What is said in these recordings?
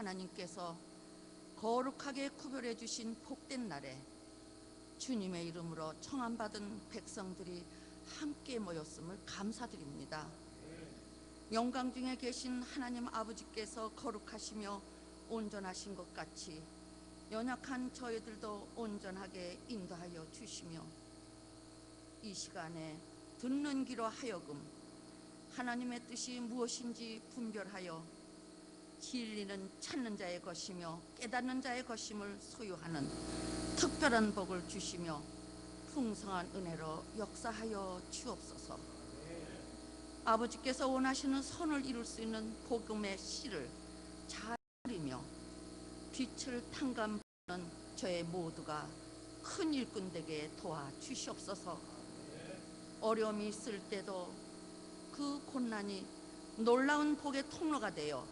하나님께서 거룩하게 구별해 주신 복된 날에 주님의 이름으로 청함받은 백성들이 함께 모였음을 감사드립니다. 영광 중에 계신 하나님 아버지께서 거룩하시며 온전하신 것 같이 연약한 저희들도 온전하게 인도하여 주시며 이 시간에 듣는 귀로 하여금 하나님의 뜻이 무엇인지 분별하여 진리는 찾는 자의 것이며 깨닫는 자의 것임을 소유하는 특별한 복을 주시며 풍성한 은혜로 역사하여 주옵소서. 아버지께서 원하시는 선을 이룰 수 있는 복음의 씨를 잘 뿌리며 빛을 탕감하는 저의 모두가 큰 일꾼 되게 도와주시옵소서. 어려움이 있을 때도 그 고난이 놀라운 복의 통로가 되어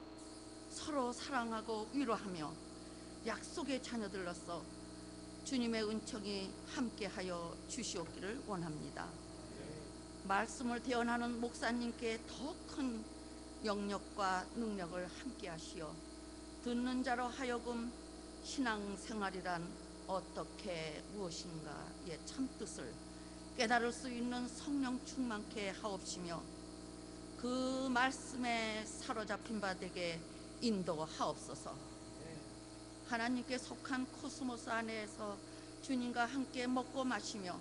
서로 사랑하고 위로하며 약속의 자녀들로서 주님의 은총이 함께하여 주시옵기를 원합니다. 말씀을 대언하는 목사님께 더 큰 영역과 능력을 함께하시어 듣는 자로 하여금 신앙생활이란 어떻게 무엇인가의 참뜻을 깨달을 수 있는 성령 충만케 하옵시며 그 말씀에 사로잡힌 바 되게 인도하옵소서. 하나님께 속한 코스모스 안에서 주님과 함께 먹고 마시며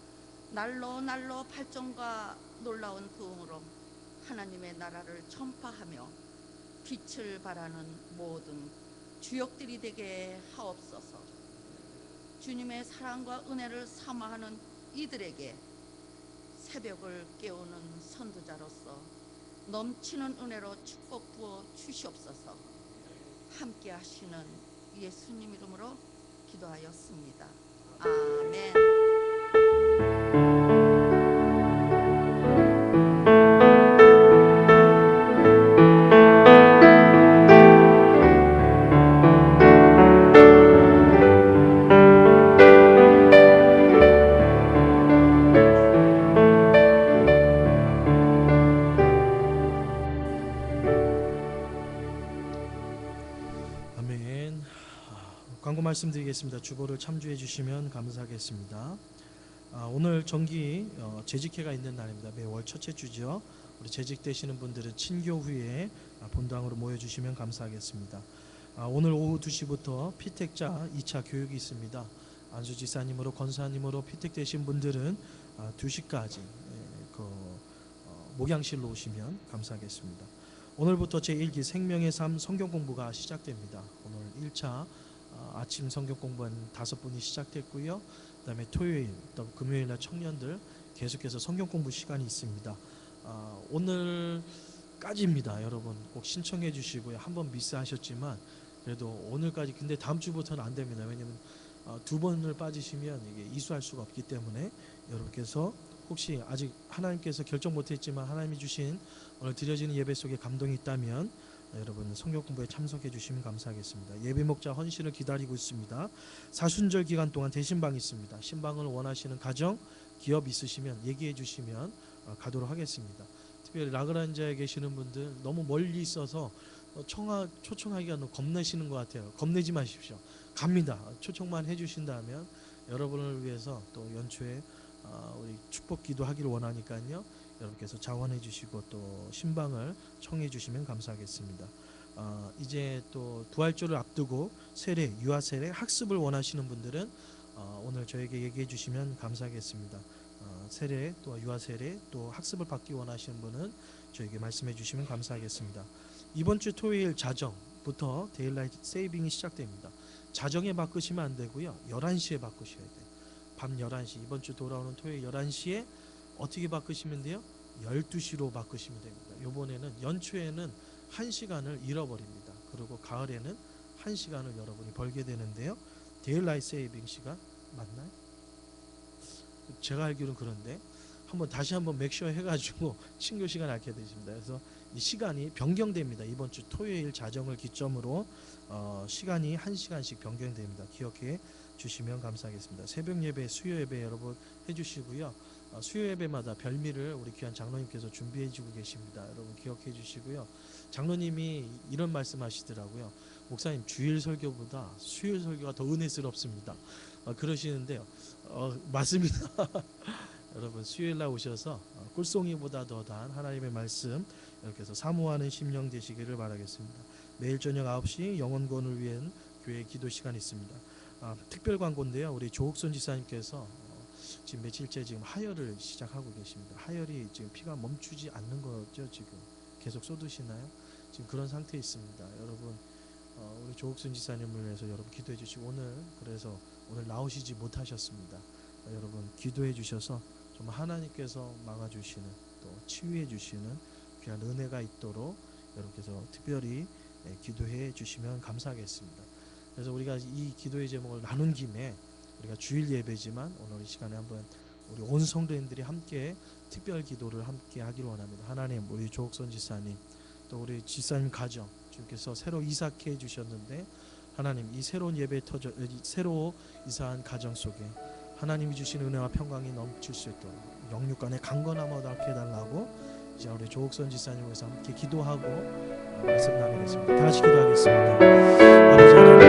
날로 날로 발전과 놀라운 부흥으로 하나님의 나라를 전파하며 빛을 발하는 모든 주역들이 되게 하옵소서. 주님의 사랑과 은혜를 사모하는 이들에게 새벽을 깨우는 선두자로서 넘치는 은혜로 축복 부어 주시옵소서. 함께 하시는 예수님 이름으로 기도하였습니다. 아멘. 광고 말씀드리겠습니다. 주보를 참조해 주시면 감사하겠습니다. 오늘 정기 재직회가 있는 날입니다. 매월 첫째 주죠. 우리 재직되시는 분들은 친교 후에 본당으로 모여주시면 감사하겠습니다. 오늘 오후 2시부터 피택자 2차 교육이 있습니다. 안수지사님으로 권사님으로 피택되신 분들은 2시까지 목양실로 오시면 감사하겠습니다. 오늘부터 제1기 생명의 삶 성경 공부가 시작됩니다. 오늘 1차 아침 성경 공부는 5분이 시작됐고요. 그 다음에 토요일 또 금요일날 청년들 계속해서 성경 공부 시간이 있습니다. 오늘까지입니다. 여러분 꼭 신청해 주시고요. 한번 미스하셨지만 그래도 오늘까지, 근데 다음 주부터는 안 됩니다. 왜냐면 2번을 빠지시면 이게 이수할 수가 없기 때문에 여러분께서 혹시 아직 하나님께서 결정 못했지만 하나님이 주신 오늘 드려지는 예배 속에 감동이 있다면 여러분 성경 공부에 참석해 주시면 감사하겠습니다. 예배 목자 헌신을 기다리고 있습니다. 사순절 기간 동안 대신방이 있습니다. 신방을 원하시는 가정, 기업 있으시면 얘기해 주시면 가도록 하겠습니다. 특별히 라그란지아에 계시는 분들 너무 멀리 있어서 초청하기가 너무 겁내시는 것 같아요. 겁내지 마십시오. 갑니다. 초청만 해주신다면 여러분을 위해서 또 연초에 우리 축복 기도하기를 원하니까요. 여러분께서 자원해 주시고 또 신방을 청해 주시면 감사하겠습니다. 이제 또 부활절을 앞두고 세례, 유아 세례 학습을 원하시는 분들은 오늘 저에게 얘기해 주시면 감사하겠습니다. 세례 또 유아 세례 또 학습을 받기 원하시는 분은 저에게 말씀해 주시면 감사하겠습니다. 이번 주 토요일 자정부터 데일라이트 세이빙이 시작됩니다. 자정에 바꾸시면 안 되고요. 11시에 바꾸셔야 돼요. 밤 11시, 이번 주 돌아오는 토요일 11시에 어떻게 바꾸시면 돼요? 12시로 바꾸시면 됩니다. 이번에는 연초에는 1시간을 잃어버립니다. 그리고 가을에는 1시간을 여러분이 벌게 되는데요. 데일라이트 세이빙 시간 맞나요? 제가 알기로는 그런데 다시 한번 맥셔 해가지고 친교 시간 알게 되십니다. 그래서 이 시간이 변경됩니다. 이번 주 토요일 자정을 기점으로 시간이 1시간씩 변경됩니다. 기억해 주시면 감사하겠습니다. 새벽 예배, 수요 예배 여러분 해주시고요. 수요 예배마다 별미를 우리 귀한 장로님께서 준비해 주고 계십니다. 여러분 기억해 주시고요. 장로님이 이런 말씀 하시더라고요. 목사님 주일 설교보다 수요일 설교가 더 은혜스럽습니다. 그러시는데요. 맞습니다. 여러분 수요일 날 오셔서 꿀송이보다 더 단 하나님의 말씀 이렇게 해서 사모하는 심령 되시기를 바라겠습니다. 매일 저녁 9시 영혼구원을 위한 교회 기도 시간 있습니다. 특별 광고인데요. 우리 조옥선 지사님께서 지금 며칠째 지금 하혈을 시작하고 계십니다. 하혈이 지금 피가 멈추지 않는 거죠. 지금 계속 쏟으시나요? 지금 그런 상태에 있습니다. 여러분 우리 조옥순 지사님을 위해서 여러분 기도해 주시고 그래서 오늘 나오시지 못하셨습니다. 여러분 기도해 주셔서 정말 하나님께서 막아주시는 또 치유해 주시는 귀한 은혜가 있도록 여러분께서 특별히 기도해 주시면 감사하겠습니다. 그래서 우리가 이 기도의 제목을 나눈 김에 우리가 주일 예배지만 오늘 이 시간에 한번 우리 온 성도님들이 함께 특별 기도를 함께 하기를 원합니다. 하나님, 우리 조옥선 지사님 또 우리 지사님 가정 주께서 새로 이삭해 주셨는데 하나님 이 새로운 새로 이사한 가정 속에 하나님이 주신 은혜와 평강이 넘칠 수 있도록 영육간의 강건함 얻게 해달라고 이제 우리 조옥선 지사님을 위해서 함께 기도하고 말씀 나누겠습니다. 다 같이 기도하겠습니다. 아버지 하나님,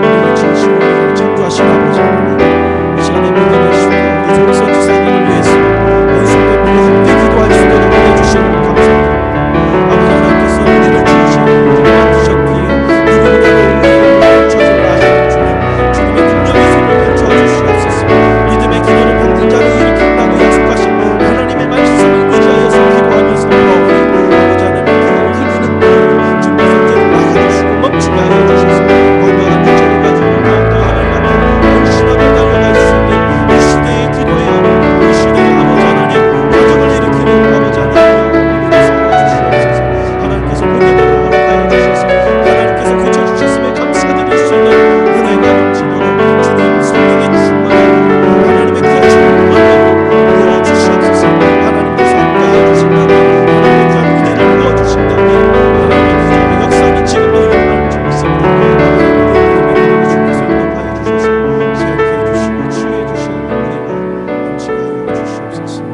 우리를 진심으로 창조하신 아버지 하나님, 이 시간에 믿음의 시간 우리 조옥선 지사님을 위해서 원수님들이 함께 기도할 수 있도록 해주시는 것 감사합니다. 아버지 하나님께서 우리를 지으시고 우리를 만드셨기에 누구보다도 우리를 멈춰주려 하시는 주님의 긍정의 손을 펼쳐 주시옵소서. 믿음의 기도는 받는 자를 일으킨다고 약속하신 하나님의 말씀을 의지하여서 기도하면서 아버지 하나님 그 흘리는 물 지금 상태를 막아주시고 멈추게 하여 주셔서 건강한 유전을 가지고 더욱더 하나님 앞에 헌신하며 달려갈 수 있는 이 시대의 기도예요. 이 시대의 아버지 하나님 가정을 일으키는 아버지 하나님 주시옵소서. 하나님께서 본연대로 허락하여 주셔서 하나님께서 고쳐주셨음에 감사드릴 수 있는 은혜가 넘치도록 주님 성령의 충만함 하나님의 귀하신 은혜로 부어주시옵소서. 하나님께서 함께하여 주신다면 하나님의 귀한 은혜를 부어주신다면 하나님의 기적의 역사는 지금도 일어날 줄 믿습니다. 하나님의 주께서 응답하여 주셔서 새롭게 해주시고 치유해 주시는 은혜가 넘치게 하여 주시옵소서.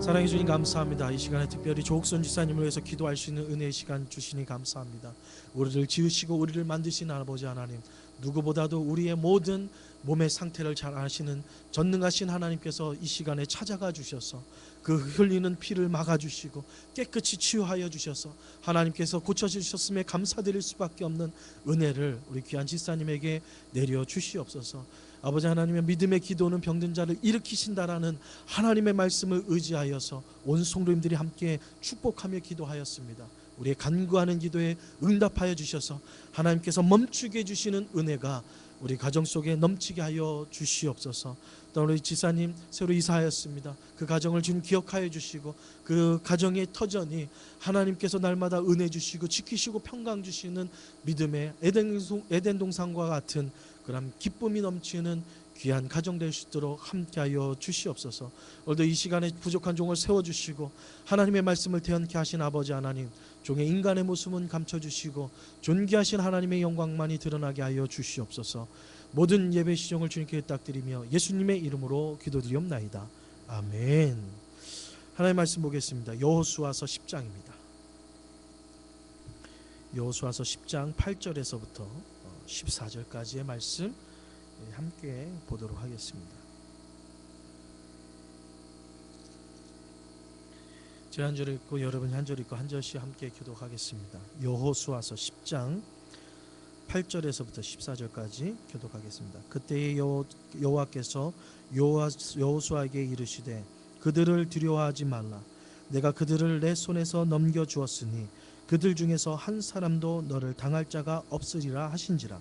사랑해 주님 감사합니다. 이 시간에 특별히 조옥선 지사님을 위해서 기도할 수 있는 은혜의 시간 주시니 감사합니다. 우리를 지으시고 우리를 만드신 아버지 하나님, 누구보다도 우리의 모든 몸의 상태를 잘 아시는 전능하신 하나님께서 이 시간에 찾아가 주셔서 그 흘리는 피를 막아주시고 깨끗이 치유하여 주셔서 하나님께서 고쳐주셨음에 감사드릴 수밖에 없는 은혜를 우리 귀한 지사님에게 내려주시옵소서. 아버지 하나님의 믿음의 기도는 병든 자를 일으키신다라는 하나님의 말씀을 의지하여서 온 성도님들이 함께 축복하며 기도하였습니다. 우리의 간구하는 기도에 응답하여 주셔서 하나님께서 멈추게 해주시는 은혜가 우리 가정 속에 넘치게 하여 주시옵소서. 또 우리 지사님 새로 이사하였습니다. 그 가정을 지금 기억하여 주시고 그 가정의 터전이 하나님께서 날마다 은혜 주시고 지키시고 평강 주시는 믿음의 에덴 동산과 같은 그런 기쁨이 넘치는 귀한 가정 될 수 있도록 함께하여 주시옵소서. 오늘도 이 시간에 부족한 종을 세워주시고 하나님의 말씀을 대언케 하신 아버지 하나님, 종의 인간의 모습은 감춰주시고 존귀하신 하나님의 영광만이 드러나게 하여 주시옵소서. 모든 예배 시종을 주님께 부탁드리며 예수님의 이름으로 기도드리옵나이다. 아멘. 하나님의 말씀 보겠습니다. 여호수아서 10장입니다. 여호수아서 10장 8절에서부터 14절까지의 말씀 함께 보도록 하겠습니다. 제가 한 절 읽고 여러분이 한 절 읽고 한 절씩 함께 교독하겠습니다. 여호수아서 10장 8절에서부터 14절까지 교독하겠습니다. 그때에 여호와께서 여호수아에게 이르시되 그들을 두려워하지 말라. 내가 그들을 내 손에서 넘겨주었으니 그들 중에서 한 사람도 너를 당할 자가 없으리라 하신지라.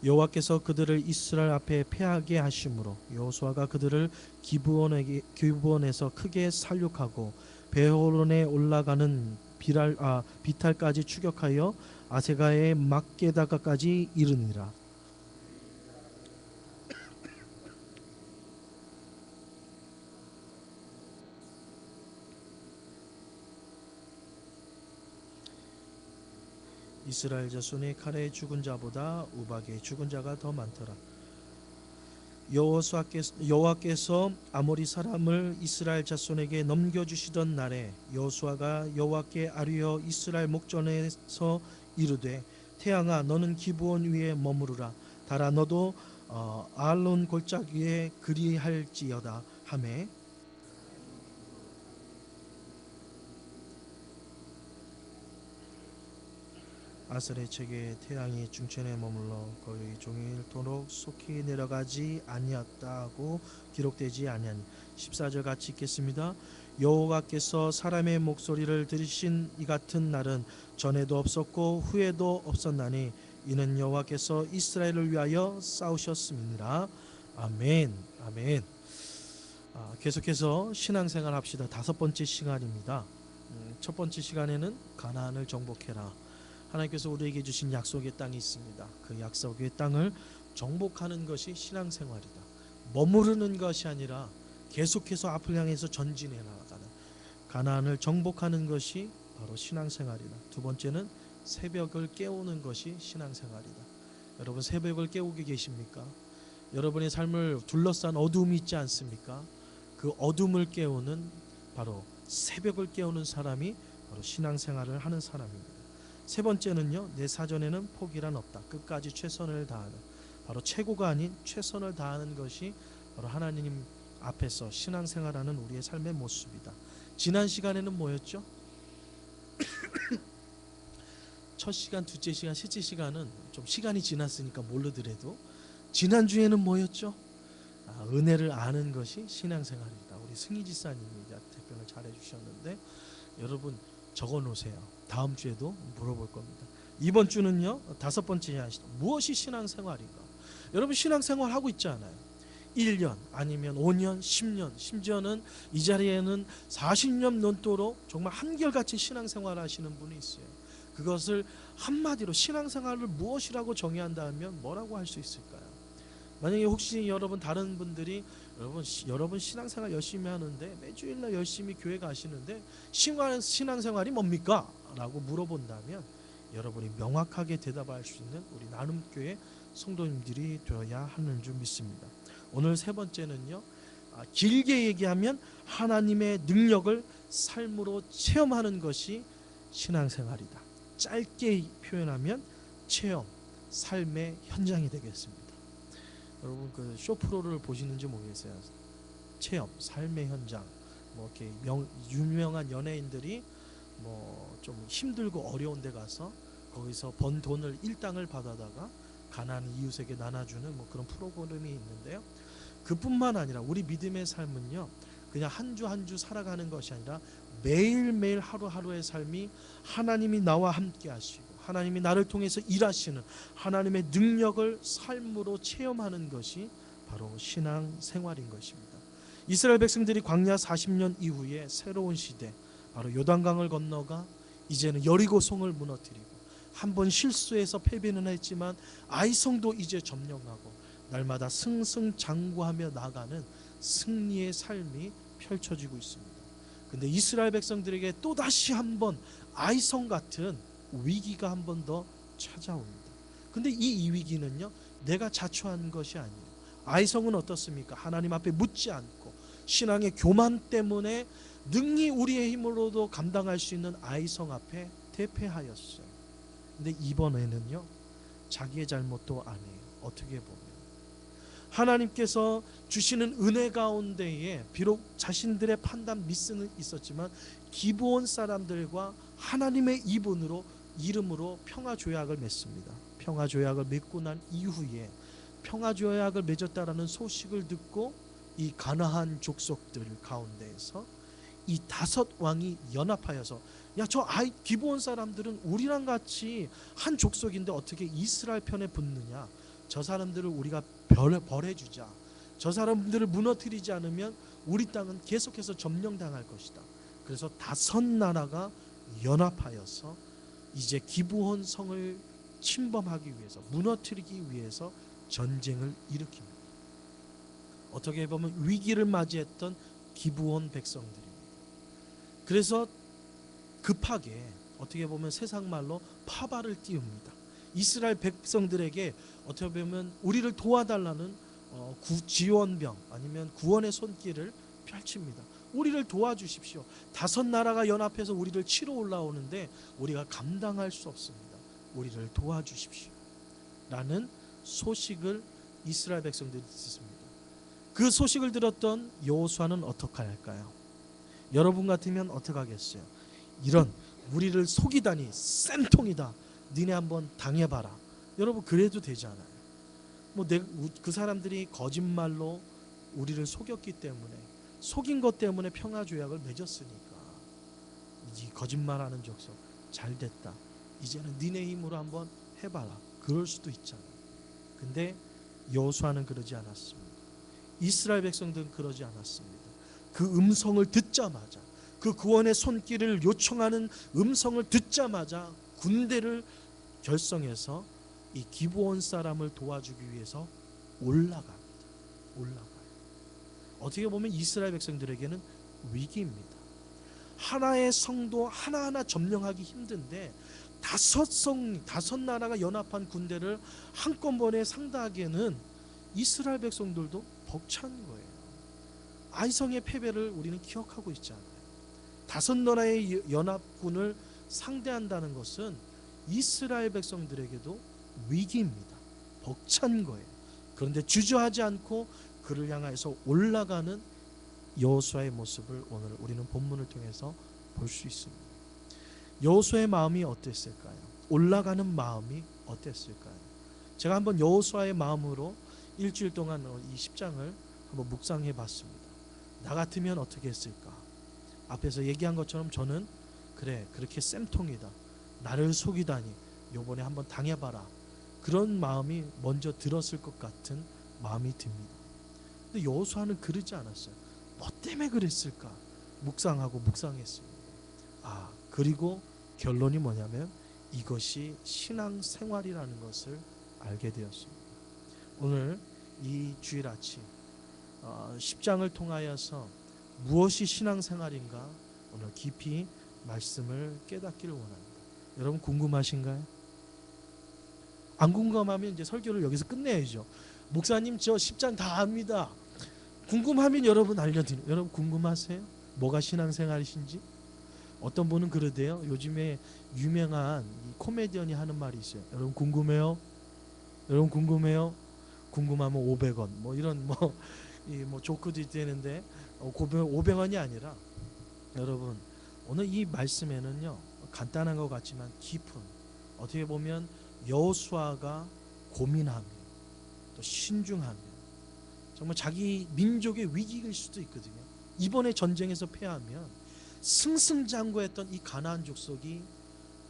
여호와께서 그들을 이스라엘 앞에 패하게 하심으로 여호수아가 그들을 기브온에서 크게 살육하고 베호론에 올라가는 비탈까지 추격하여 아세가의 막게다가까지 이르니라. 이스라엘 자손의 칼에 죽은 자보다 우박에 죽은 자가 더 많더라. 여호와께서 아모리 사람을 이스라엘 자손에게 넘겨주시던 날에 여호수아가 여호와께 아뢰어 이스라엘 목전에서 이르되 태양아 너는 기브온 위에 머무르라 달아 너도 아알론 골짜기 위에 그리할지어다 하매 아셀의 책에 태양이 중천에 머물러 거의 종일토록 속히 내려가지 아니었다 하고 기록되지 아니하니 14절 같이 읽겠습니다. 여호와께서 사람의 목소리를 들으신 이 같은 날은 전에도 없었고 후에도 없었나니 이는 여호와께서 이스라엘을 위하여 싸우셨음이니라. 아멘. 아멘. 계속해서 신앙생활 합시다. 5번째 시간입니다. 첫 번째 시간에는 가나안을 정복해라. 하나님께서 우리에게 주신 약속의 땅이 있습니다. 그 약속의 땅을 정복하는 것이 신앙생활이다. 머무르는 것이 아니라 계속해서 앞을 향해서 전진해 나가는 가나안을 정복하는 것이 바로 신앙생활이다. 두 번째는 새벽을 깨우는 것이 신앙생활이다. 여러분 새벽을 깨우고 계십니까? 여러분의 삶을 둘러싼 어두움이 있지 않습니까? 그 어둠을 깨우는 바로 새벽을 깨우는 사람이 바로 신앙생활을 하는 사람입니다. 세 번째는요, 내 사전에는 포기란 없다. 끝까지 최선을 다하는, 바로 최고가 아닌 최선을 다하는 것이 바로 하나님 앞에서 신앙생활하는 우리의 삶의 모습이다. 지난 시간에는 뭐였죠? 첫 시간, 둘째 시간, 셋째 시간은 좀 시간이 지났으니까 모르더라도 지난주에는 뭐였죠? 은혜를 아는 것이 신앙생활이다. 우리 승희 지사님이 답변을 잘 해주셨는데 여러분 적어 놓으세요. 다음 주에도 물어볼 겁니다. 이번 주는요, 5번째 하시다. 무엇이 신앙생활인가? 여러분 신앙생활 하고 있지 않아요? 1년 아니면 5년, 10년, 심지어는 이 자리에는 40년 넘도록 정말 한결같이 신앙생활 하시는 분이 있어요. 그것을 한마디로 신앙생활을 무엇이라고 정의한다면 뭐라고 할 수 있을까요? 만약에 혹시 여러분 다른 분들이 여러분 신앙생활 열심히 하는데 매주일날 열심히 교회 가시는데 신앙생활이 뭡니까? 라고 물어본다면 여러분이 명확하게 대답할 수 있는 우리 나눔교회 성도님들이 되어야 하는 줄 믿습니다. 오늘 세 번째는요, 길게 얘기하면 하나님의 능력을 삶으로 체험하는 것이 신앙생활이다. 짧게 표현하면 체험, 삶의 현장이 되겠습니다. 여러분 그 쇼프로를 보시는지 모르겠어요. 체험, 삶의 현장. 뭐 이렇게 유명한 연예인들이 뭐 좀 힘들고 어려운 데 가서 거기서 번 돈을 일당을 받아다가 가난한 이웃에게 나눠주는 뭐 그런 프로그램이 있는데요. 그뿐만 아니라 우리 믿음의 삶은요, 그냥 한 주 한 주 살아가는 것이 아니라 매일매일 하루하루의 삶이 하나님이 나와 함께 하시고 하나님이 나를 통해서 일하시는 하나님의 능력을 삶으로 체험하는 것이 바로 신앙생활인 것입니다. 이스라엘 백성들이 광야 40년 이후에 새로운 시대, 바로 요단강을 건너가 이제는 여리고성을 무너뜨리고 한 번 실수해서 패배는 했지만 아이성도 이제 점령하고 날마다 승승장구하며 나가는 승리의 삶이 펼쳐지고 있습니다. 근데 이스라엘 백성들에게 또다시 한번 아이성 같은 위기가 한 번 더 찾아옵니다. 근데 이 위기는요, 내가 자초한 것이 아니에요. 아이성은 어떻습니까? 하나님 앞에 묻지 않고 신앙의 교만 때문에 능히 우리의 힘으로도 감당할 수 있는 아이성 앞에 대패하였어요. 근데 이번에는요, 자기의 잘못도 아니에요. 어떻게 보면 하나님께서 주시는 은혜 가운데에 비록 자신들의 판단 미스는 있었지만 기브온 사람들과 하나님의 이름으로 평화조약을 맺습니다. 평화조약을 맺고 난 이후에 평화조약을 맺었다라는 소식을 듣고 이 가나안 족속들 가운데에서 이 5왕이 연합하여서 기브온 사람들은 우리랑 같이 한 족속인데 어떻게 이스라엘 편에 붙느냐, 저 사람들을 우리가 벌해주자, 저 사람들을 무너뜨리지 않으면 우리 땅은 계속해서 점령당할 것이다. 그래서 5나라가 연합하여서 이제 기브온 성을 침범하기 위해서, 무너뜨리기 위해서 전쟁을 일으킵니다. 어떻게 보면 위기를 맞이했던 기브온 백성들입니다. 그래서 급하게 어떻게 보면 세상 말로 파발을 띄웁니다. 이스라엘 백성들에게 어떻게 보면 우리를 도와달라는 지원병 아니면 구원의 손길을 펼칩니다. 우리를 도와주십시오. 5나라가 연합해서 우리를 치러 올라오는데 우리가 감당할 수 없습니다. 우리를 도와주십시오. 라는 소식을 이스라엘 백성들이 듣습니다. 그 소식을 들었던 여호수아는 어떻게 할까요? 여러분 같으면 어떻게 하겠어요? 이런 우리를 속이다니 쌤통이다. 니네 한번 당해봐라. 여러분 그래도 되잖아요. 그 사람들이 거짓말로 우리를 속였기 때문에, 속인 것 때문에 평화조약을 맺었으니까 이 거짓말하는 족속 잘됐다. 이제는 니네 힘으로 한번 해봐라. 그럴 수도 있잖아요. 근데 여호수아는 그러지 않았습니다. 이스라엘 백성들은 그러지 않았습니다. 그 음성을 듣자마자, 그 구원의 손길을 요청하는 음성을 듣자마자 군대를 결성해서 이 기브온 사람을 도와주기 위해서 올라갑니다. 올라가요. 어떻게 보면 이스라엘 백성들에게는 위기입니다. 하나의 성도 하나하나 점령하기 힘든데 5나라가 연합한 군대를 한꺼번에 상대하기에는 이스라엘 백성들도 벅찬 거예요. 아이성의 패배를 우리는 기억하고 있잖아요. 5나라의 연합군을 상대한다는 것은 이스라엘 백성들에게도 위기입니다. 벅찬 거예요. 그런데 주저하지 않고 그를 향해서 올라가는 여호수아의 모습을 오늘 우리는 본문을 통해서 볼 수 있습니다. 여호수아의 마음이 어땠을까요? 올라가는 마음이 어땠을까요? 제가 한번 여호수아의 마음으로 일주일 동안 이 10장을 한번 묵상해 봤습니다. 나 같으면 어떻게 했을까? 앞에서 얘기한 것처럼 저는 그래, 그렇게 쌤통이다. 나를 속이다니 요번에 한번 당해봐라. 그런 마음이 먼저 들었을 것 같은 마음이 듭니다. 근데 여호수아는 그러지 않았어요. 뭐 때문에 그랬을까? 묵상하고 묵상했습니다. 그리고 결론이 뭐냐면 이것이 신앙생활이라는 것을 알게 되었습니다. 오늘 이 주일 아침 10장을 통하여서 무엇이 신앙생활인가 오늘 깊이 말씀을 깨닫기를 원합니다. 여러분 궁금하신가요? 안 궁금하면 이제 설교를 여기서 끝내야죠. 목사님 저 10장 다 압니다. 궁금하면 여러분 알려드려요. 여러분 궁금하세요? 뭐가 신앙생활이신지? 어떤 분은 그러대요. 요즘에 유명한 코미디언이 하는 말이 있어요. 여러분 궁금해요? 여러분 궁금해요? 궁금하면 500원 뭐 이런 뭐 조크도 있다는데 500원이 아니라 여러분 오늘 이 말씀에는요 간단한 것 같지만 깊은 어떻게 보면 여호수아가 고민하며 또 신중하며 정말 자기 민족의 위기일 수도 있거든요. 이번에 전쟁에서 패하면 승승장구했던 이 가나안 족속이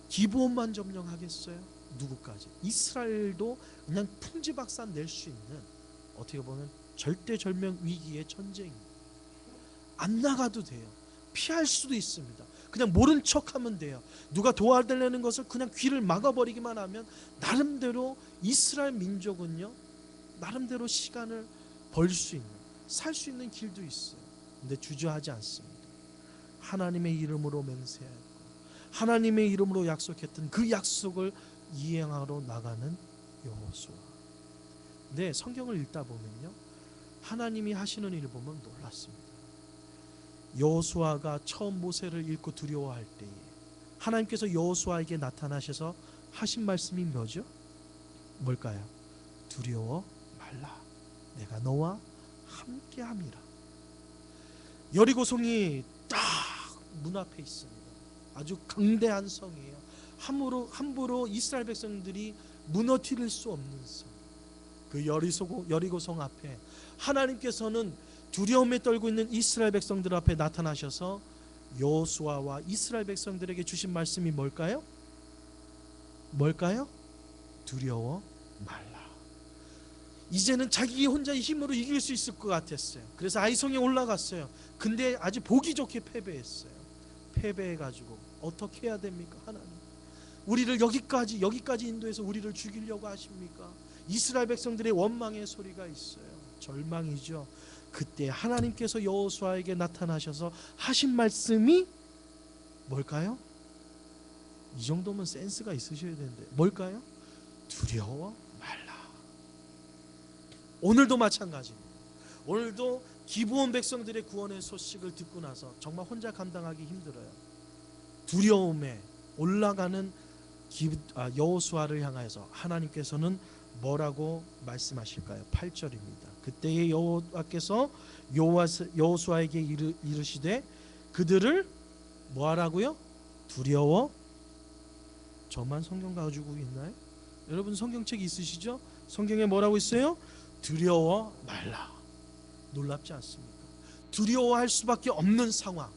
기브온만 점령하겠어요? 누구까지? 이스라엘도 그냥 풍지박산 낼 수 있는 어떻게 보면 절대절명 위기의 전쟁입니다. 안 나가도 돼요. 피할 수도 있습니다. 그냥 모른 척하면 돼요. 누가 도와달라는 것을 그냥 귀를 막아버리기만 하면 나름대로 이스라엘 민족은요 나름대로 시간을 벌 수 있는 살 수 있는 길도 있어요. 근데 주저하지 않습니다. 하나님의 이름으로 맹세하고 하나님의 이름으로 약속했던 그 약속을 이행하러 나가는 여호수아. 근데 성경을 읽다 보면요 하나님이 하시는 일을 보면 놀랐습니다. 여호수아가 처음 모세를 읽고 두려워할 때에 하나님께서 여호수아에게 나타나셔서 하신 말씀이 뭐죠? 뭘까요? 두려워 말라. 내가 너와 함께함이라. 여리고성이 딱 문 앞에 있습니다. 아주 강대한 성이에요. 함부로 이스라엘 백성들이 무너뜨릴 수 없는 성. 그 여리고성 앞에 하나님께서는 두려움에 떨고 있는 이스라엘 백성들 앞에 나타나셔서 여호수아와 이스라엘 백성들에게 주신 말씀이 뭘까요? 뭘까요? 두려워 말라. 이제는 자기 혼자의 힘으로 이길 수 있을 것 같았어요. 그래서 아이성에 올라갔어요. 근데 아주 보기 좋게 패배했어요. 패배해가지고 어떻게 해야 됩니까? 하나님 우리를 여기까지 인도해서 우리를 죽이려고 하십니까? 이스라엘 백성들의 원망의 소리가 있어요. 절망이죠. 그때 하나님께서 여호수아에게 나타나셔서 하신 말씀이 뭘까요? 이 정도면 센스가 있으셔야 되는데 뭘까요? 두려워 말라. 오늘도 마찬가지입니다. 오늘도 기브온 백성들의 구원의 소식을 듣고 나서 정말 혼자 감당하기 힘들어요. 두려움에 올라가는 여호수아를 향하여서 하나님께서는 뭐라고 말씀하실까요? 8절입니다. 그때의 여호와께서 여호수아에게 이르시되 그들을 뭐하라고요? 두려워. 저만 성경 가지고 있나요? 여러분 성경책 있으시죠? 성경에 뭐라고 있어요? 두려워 말라. 놀랍지 않습니까? 두려워할 수밖에 없는 상황,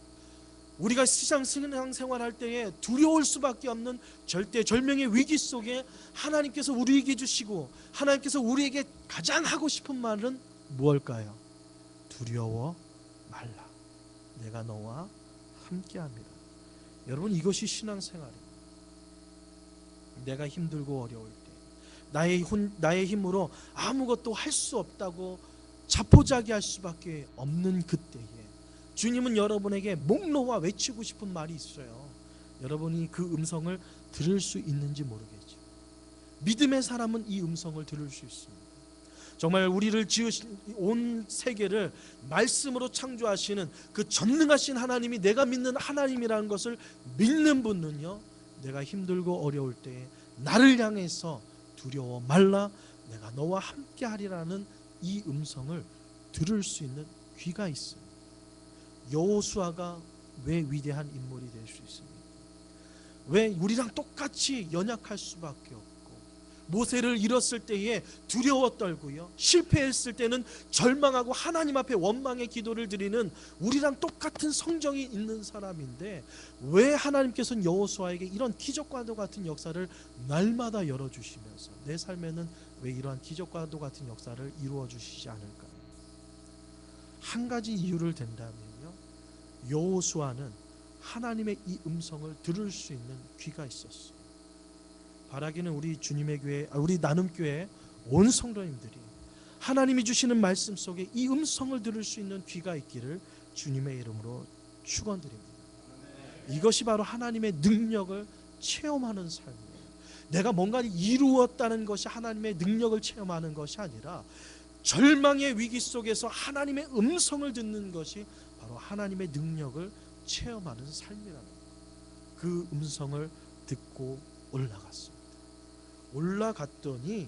우리가 신앙생활할 때에 두려울 수밖에 없는 절대절명의 위기 속에 하나님께서 우리에게 주시고 하나님께서 우리에게 가장 하고 싶은 말은 무엇일까요? 두려워 말라. 내가 너와 함께합니다. 여러분, 이것이 신앙생활입니다. 내가 힘들고 어려울 때 나의 힘으로 아무것도 할 수 없다고 자포자기할 수밖에 없는 그때에 주님은 여러분에게 목 놓아 외치고 싶은 말이 있어요. 여러분이 그 음성을 들을 수 있는지 모르겠죠. 믿음의 사람은 이 음성을 들을 수 있습니다. 정말 우리를 지으신 온 세계를 말씀으로 창조하시는 그 전능하신 하나님이 내가 믿는 하나님이라는 것을 믿는 분은요, 내가 힘들고 어려울 때에 나를 향해서 두려워 말라, 내가 너와 함께 하리라는 이 음성을 들을 수 있는 귀가 있습니다. 여호수아가 왜 위대한 인물이 될 수 있습니까? 왜 우리랑 똑같이 연약할 수밖에 없고, 모세를 잃었을 때에 두려워 떨고요, 실패했을 때는 절망하고 하나님 앞에 원망의 기도를 드리는 우리랑 똑같은 성정이 있는 사람인데, 왜 하나님께서는 여호수아에게 이런 기적과도 같은 역사를 날마다 열어주시면서 내 삶에는 왜 이러한 기적과도 같은 역사를 이루어 주시지 않을까요? 한 가지 이유를 댄다면요, 여호수아는 하나님의 이 음성을 들을 수 있는 귀가 있었어요. 바라기는 우리 주님의 교회, 우리 나눔교회 온 성도님들이 하나님이 주시는 말씀 속에 이 음성을 들을 수 있는 귀가 있기를 주님의 이름으로 축원드립니다. 이것이 바로 하나님의 능력을 체험하는 삶이에요. 내가 뭔가를 이루었다는 것이 하나님의 능력을 체험하는 것이 아니라 절망의 위기 속에서 하나님의 음성을 듣는 것이 바로 하나님의 능력을 체험하는 삶이라는 거예요. 그 음성을 듣고 올라갔습니다. 올라갔더니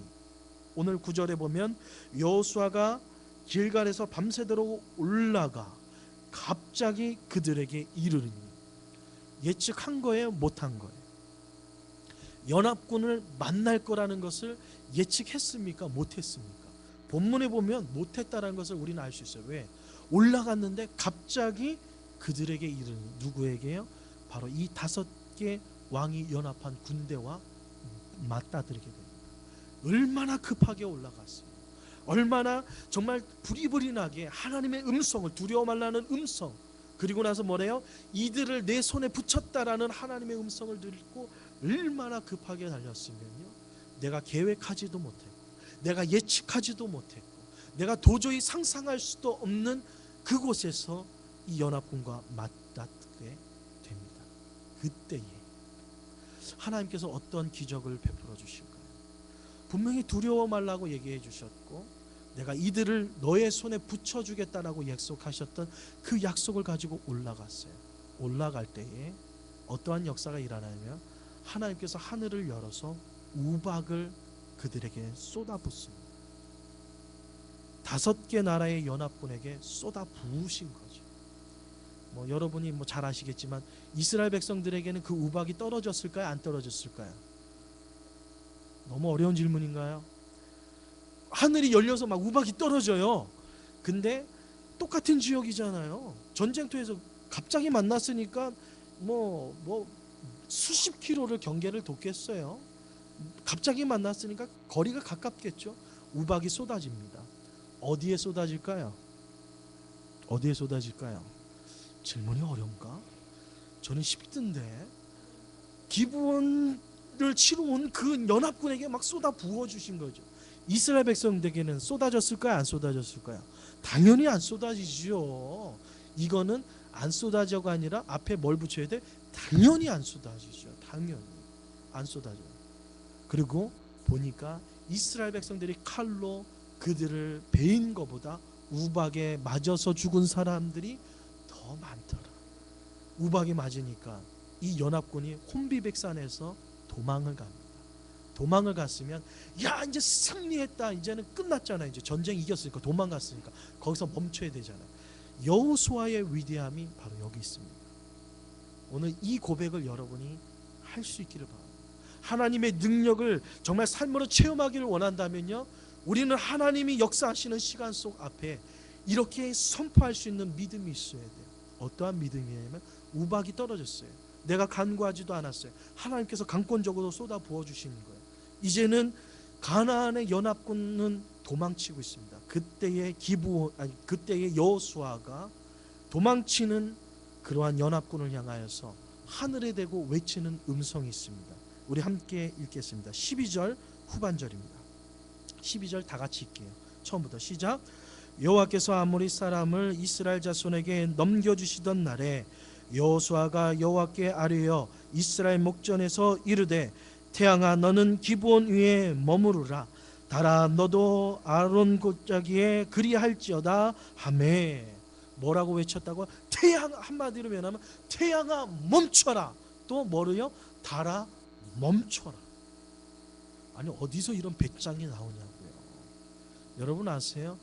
오늘 9절에 보면 여호수아가 길갈에서 밤새도록 올라가 갑자기 그들에게 이르르니, 예측한 거예요, 못한 거예요? 연합군을 만날 거라는 것을 예측했습니까? 못했습니까? 본문에 보면 못했다는 것을 우리는 알 수 있어요. 왜? 올라갔는데 갑자기 그들에게 이르니, 누구에게요? 바로 이 5개 왕이 연합한 군대와 맞닥뜨리게 됩니다. 얼마나 급하게 올라갔습니다. 얼마나 정말 부리부리나게 하나님의 음성을, 두려워 말라는 음성, 그리고 나서 뭐래요? 이들을 내 손에 붙였다라는 하나님의 음성을 듣고 얼마나 급하게 달렸으면요, 내가 계획하지도 못했고 내가 예측하지도 못했고 내가 도저히 상상할 수도 없는 그곳에서 이 연합군과 맞닿게 됩니다. 그때에 하나님께서 어떤 기적을 베풀어 주실까요? 분명히 두려워 말라고 얘기해 주셨고, 내가 이들을 너의 손에 붙여주겠다라고 약속하셨던 그 약속을 가지고 올라갔어요. 올라갈 때에 어떠한 역사가 일어나냐면 하나님께서 하늘을 열어서 우박을 그들에게 쏟아붓습니다. 5개 나라의 연합군에게 쏟아부으신 거죠. 여러분이 잘 아시겠지만 이스라엘 백성들에게는 그 우박이 떨어졌을까요? 안 떨어졌을까요? 너무 어려운 질문인가요? 하늘이 열려서 막 우박이 떨어져요. 근데 똑같은 지역이잖아요. 전쟁터에서 갑자기 만났으니까 수십 킬로를 경계를 뒀겠어요. 갑자기 만났으니까 거리가 가깝겠죠. 우박이 쏟아집니다. 어디에 쏟아질까요? 어디에 쏟아질까요? 질문이 어려운가? 저는 쉽던데, 기브온을 치러 온 그 연합군에게 막 쏟아 부어주신 거죠. 이스라엘 백성들에게는 쏟아졌을까요? 안 쏟아졌을까요? 당연히 안 쏟아지죠. 이거는 안 쏟아져가 아니라 앞에 뭘 붙여야 돼? 당연히 안 쏟아지죠. 당연히 안 쏟아져요. 그리고 보니까 이스라엘 백성들이 칼로 그들을 베인 것보다 우박에 맞아서 죽은 사람들이 더 많더라. 우박에 맞으니까 이 연합군이 혼비백산해서 도망을 갑니다. 도망을 갔으면 야 이제 승리했다, 이제는 끝났잖아, 이제 전쟁 이겼으니까, 도망갔으니까 거기서 멈춰야 되잖아. 여호수아의 위대함이 바로 여기 있습니다. 오늘 이 고백을 여러분이 할 수 있기를 바랍니다. 하나님의 능력을 정말 삶으로 체험하기를 원한다면요, 우리는 하나님이 역사하시는 시간 속 앞에 이렇게 선포할 수 있는 믿음이 있어야 돼요. 어떠한 믿음이냐면 우박이 떨어졌어요. 내가 간구하지도 않았어요. 하나님께서 강권적으로 쏟아 부어주시는 거예요. 이제는 가나안의 연합군은 도망치고 있습니다. 그때의 여호수아가 도망치는 그러한 연합군을 향하여서 하늘에 대고 외치는 음성이 있습니다. 우리 함께 읽겠습니다. 12절 후반절입니다. 12절 다 같이 읽게요. 처음부터 시작. 여호와께서 아모리 사람을 이스라엘 자손에게 넘겨주시던 날에 여호수아가 여호와께 아뢰어 이스라엘 목전에서 이르되 태양아 너는 기브온 위에 머무르라. 달아 너도 아론 골짜기에 그리할지어다 하매. 뭐라고 외쳤다고? 태양, 한마디로 표현하면 태양아 멈춰라. 또 뭐를요? 달아 멈춰라. 아니 어디서 이런 배짱이 나오냐고요. 여러분 아세요?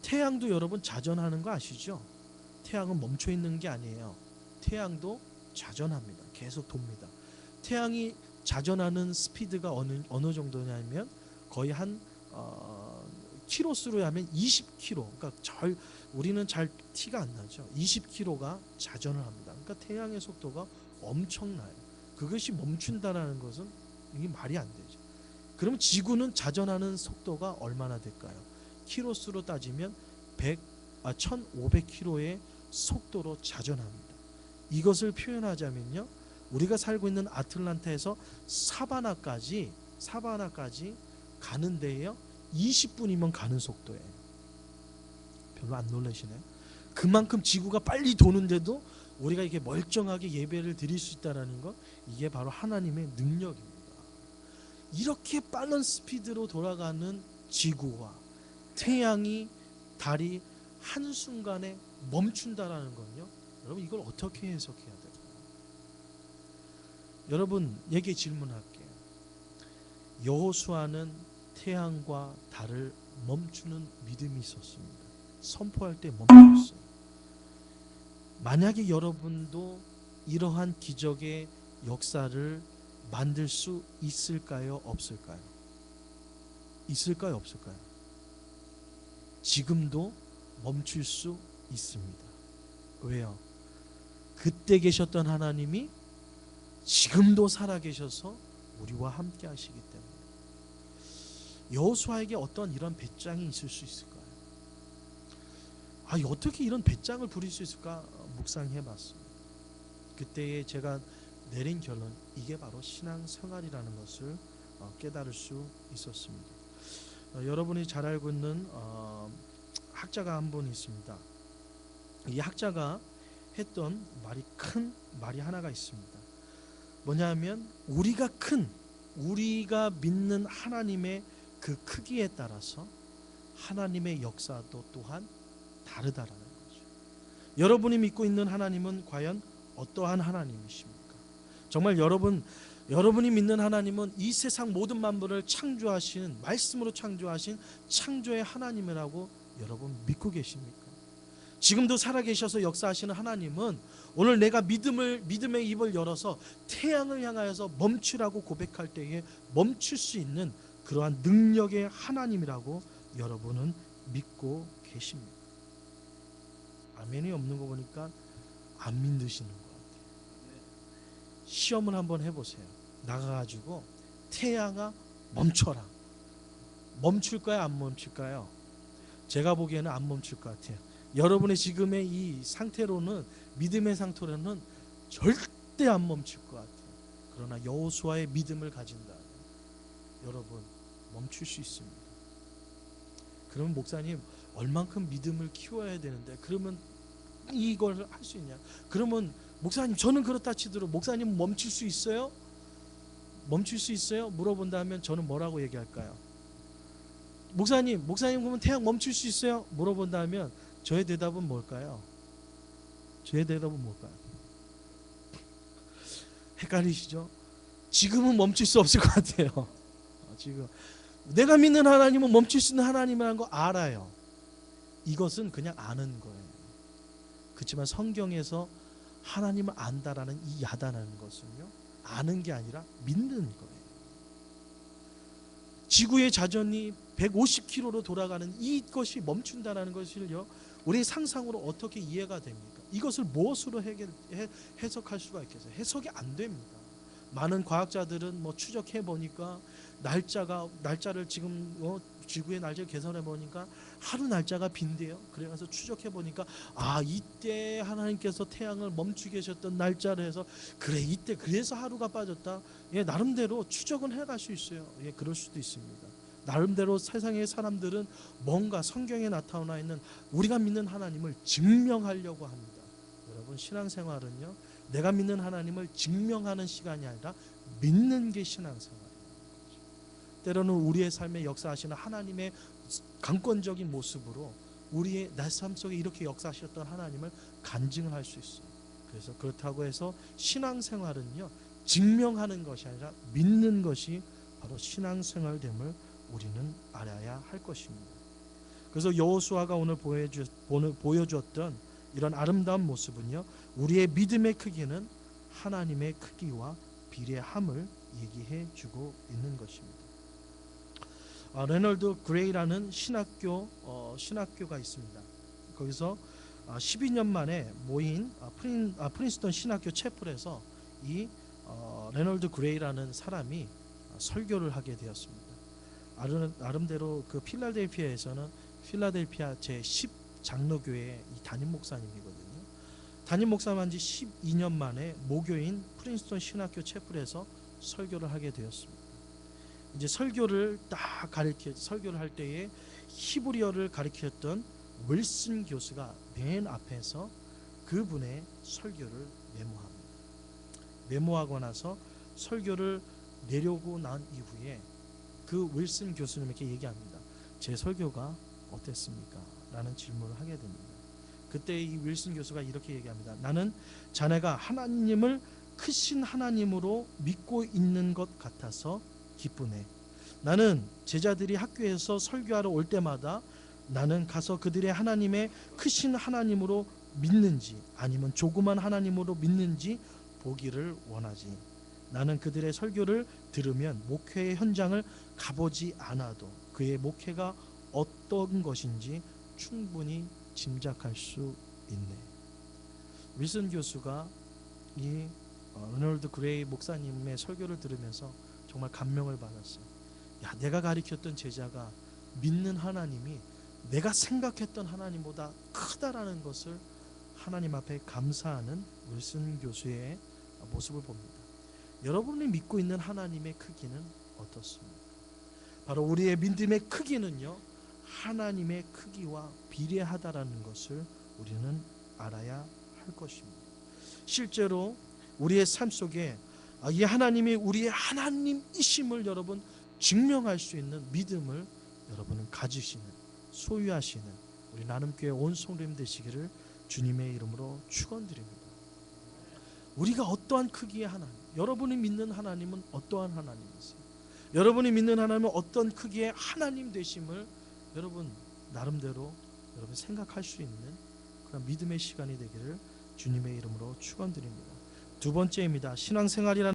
태양도 여러분 자전하는 거 아시죠? 태양은 멈춰 있는 게 아니에요. 태양도 자전합니다. 계속 돕니다. 태양이 자전하는 스피드가 어느 정도냐면 거의 한 키로수로 하면 20km. 그러니까 우리는 잘 티가 안 나죠. 20km가 자전을 합니다. 그러니까 태양의 속도가 엄청나요. 그것이 멈춘다라는 것은 이게 말이 안 되죠. 그러면 지구는 자전하는 속도가 얼마나 될까요? 키로수로 따지면 1500km의 속도로 자전합니다. 이것을 표현하자면요, 우리가 살고 있는 아틀란타에서 사바나까지 가는 데에요 20분이면 가는 속도예요. 별로 안 놀라시나요? 그만큼 지구가 빨리 도는데도 우리가 이렇게 멀쩡하게 예배를 드릴 수 있다는 것, 이게 바로 하나님의 능력입니다. 이렇게 빠른 스피드로 돌아가는 지구와 태양이, 달이 한순간에 멈춘다라는 건요, 여러분 이걸 어떻게 해석해야 될까요? 여러분에게 질문할게요. 여호수아는 태양과 달을 멈추는 믿음이 있었습니다. 선포할 때 멈췄어요. 만약에 여러분도 이러한 기적의 역사를 만들 수 있을까요? 없을까요? 있을까요? 없을까요? 지금도 멈출 수 있습니다. 왜요? 그때 계셨던 하나님이 지금도 살아계셔서 우리와 함께 하시기 때문에. 여호수아에게 어떤 이런 배짱이 있을 수 있을까요? 어떻게 이런 배짱을 부릴 수 있을까 묵상해봤습니다. 그때에 제가 내린 결론, 이게 바로 신앙생활이라는 것을 깨달을 수 있었습니다. 여러분이 잘 알고 있는 학자가 한 분 있습니다. 이 학자가 했던 큰 말이 하나가 있습니다. 뭐냐면 우리가 믿는 하나님의 그 크기에 따라서 하나님의 역사도 또한 다르다라는 거죠. 여러분이 믿고 있는 하나님은 과연 어떠한 하나님이십니까? 정말 여러분이 믿는 하나님은 이 세상 모든 만물을 창조하신, 말씀으로 창조하신 창조의 하나님이라고 여러분 믿고 계십니까? 지금도 살아계셔서 역사하시는 하나님은 오늘 내가 믿음의 입을 열어서 태양을 향하여서 멈추라고 고백할 때에 멈출 수 있는 그러한 능력의 하나님이라고 여러분은 믿고 계십니다. 아멘이 없는 거 보니까 안 믿으시는 것 같아요. 시험을 한번 해보세요. 나가가지고 태양아 멈춰라. 멈출까요? 안 멈출까요? 제가 보기에는 안 멈출 것 같아요. 여러분의 지금의 이 상태로는, 믿음의 상태로는 절대 안 멈출 것 같아요. 그러나 여호수아의 믿음을 가진다면 여러분 멈출 수 있습니다. 그러면 목사님, 얼만큼 믿음을 키워야 되는데 그러면 이걸 할 수 있냐? 그러면 목사님, 저는 그렇다 치더라도 목사님 멈출 수 있어요? 멈출 수 있어요? 물어본다면 저는 뭐라고 얘기할까요? 목사님 그러면 태양 멈출 수 있어요? 물어본다면 저의 대답은 뭘까요? 저의 대답은 뭘까요? 헷갈리시죠? 지금은 멈출 수 없을 것 같아요. 지금 내가 믿는 하나님은 멈출 수 있는 하나님이라는 거 알아요. 이것은 그냥 아는 거예요. 그렇지만 성경에서 하나님을 안다라는 이 야단하는 것은요, 아는 게 아니라 믿는 거예요. 지구의 자전이 150km로 돌아가는 이것이 멈춘다는 것을요, 우리 상상으로 어떻게 이해가 됩니까? 이것을 무엇으로 해석할 수가 있겠어요? 해석이 안 됩니다. 많은 과학자들은 추적해 보니까 날짜를 지금 지구의 날짜를 계산해 보니까 하루 날짜가 빈대요. 그래서 추적해 보니까 이때 하나님께서 태양을 멈추게 하셨던 날짜를 해서 그래 이때 그래서 하루가 빠졌다. 나름대로 추적은 해갈 수 있어요. 그럴 수도 있습니다. 나름대로 세상의 사람들은 뭔가 성경에 나타나 있는 우리가 믿는 하나님을 증명하려고 합니다. 여러분, 신앙생활은요, 내가 믿는 하나님을 증명하는 시간이 아니라 믿는 게 신앙생활이에요. 때로는 우리의 삶에 역사하시는 하나님의 강권적인 모습으로 우리의 내 삶 속에 이렇게 역사하셨던 하나님을 간증을 할 수 있어요. 그래서 그렇다고 해서 신앙생활은요, 증명하는 것이 아니라 믿는 것이 바로 신앙생활됨을 우리는 알아야 할 것입니다. 그래서 여호수아가 오늘 보여주었던 이런 아름다운 모습은요, 우리의 믿음의 크기는 하나님의 크기와 비례함을 얘기해 주고 있는 것입니다. 레널드 그레이라는 신학교가 있습니다. 거기서 12년 만에 모인 프린스턴 신학교 채플에서 이 레널드 그레이라는 사람이 설교를 하게 되었습니다. 나름대로 그 필라델피아에서는 필라델피아 제10 장로교회 이 담임 목사님이거든요. 담임 목사만 지 12년 만에 모교인 프린스턴 신학교 채플에서 설교를 하게 되었습니다. 이제 설교를 할 때에 히브리어를 가르쳤던 윌슨 교수가 맨 앞에서 그분의 설교를 메모합니다. 메모하고 나서 설교를 내려고 난 이후에 그 윌슨 교수님에게 얘기합니다. 제 설교가 어땠습니까? 라는 질문을 하게 됩니다. 그때 이 윌슨 교수가 이렇게 얘기합니다. 나는 자네가 하나님을 크신 하나님으로 믿고 있는 것 같아서 기쁘네. 나는 제자들이 학교에서 설교하러 올 때마다 나는 가서 그들의 하나님의 크신 하나님으로 믿는지 아니면 조그만 하나님으로 믿는지 보기를 원하지. 나는 그들의 설교를 들으면 목회의 현장을 가보지 않아도 그의 목회가 어떤 것인지 충분히 짐작할 수 있네. 윌슨 교수가 이 레널드 그레이 목사님의 설교를 들으면서 정말 감명을 받았어요. 내가 가르쳤던 제자가 믿는 하나님이 내가 생각했던 하나님보다 크다라는 것을 하나님 앞에 감사하는 윌슨 교수의 모습을 봅니다. 여러분이 믿고 있는 하나님의 크기는 어떻습니까? 바로 우리의 믿음의 크기는요, 하나님의 크기와 비례하다라는 것을 우리는 알아야 할 것입니다. 실제로 우리의 삶 속에 이 하나님이 우리의 하나님이심을 여러분 증명할 수 있는 믿음을 여러분은 가지시는, 소유하시는 우리 나눔교회 온 성도님 되시기를 주님의 이름으로 축원드립니다. 우리가 어떠한 크기의 하나님, 여러분이 믿는 하나님은 어떠한 하나님이세요? 여러분이 믿는 하나님은 어떤 크기의 하나님 되심을 여러분 나름대로 여러분 생각할 수 있는 그런 믿음의 시간이 되기를 주님의 이름으로 축원드립니다. 두 번째입니다. 신앙생활이라는